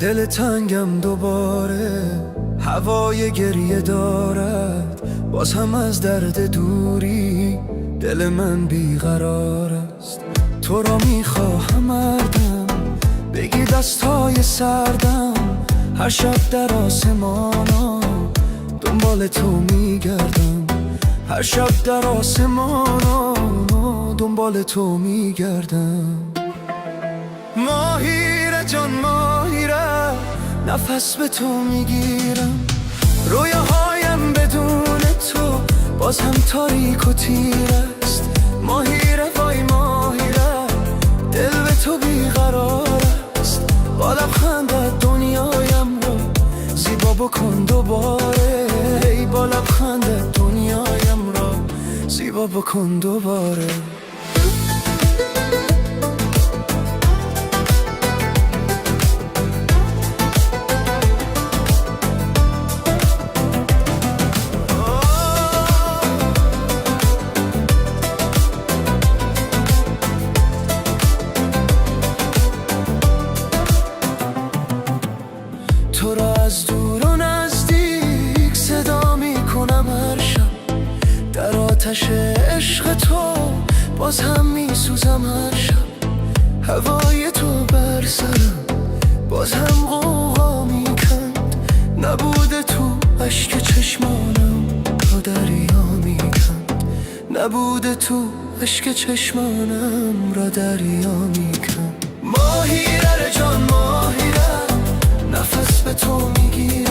دل تنگم دوباره هوای گریه دارد، باز هم از درد دوری دل من بیقرار است. تو را میخواهم مردم، بگی دستای سردم، هر شب در آسمانا دنبال تو میگردم، هر شب در آسمانا دنبال تو میگردم. ماهیره جان ماهیره، نفس به تو میگیرم، رویاهایم بدون تو باز هم تاریک و تیر است. ماهیره وای ماهیره، دل به تو بیقرار است، با لبخندت دنیایم رو زیبا بکن دوباره، ای با لبخندت دنیایم رو زیبا بکن دوباره. تو را از دور و نزدیک صدا میکنم هر شب، در آتش عشق تو باز هم میسوزم هر شب. هوای تو بر سرم باز هم غوغا میکند، نبوده تو اشک چشمانم را دریا میکند، نبوده تو اشک چشمانم را دریا میکند. ماهیره جان ماهیره، نفس به تو میگیرم،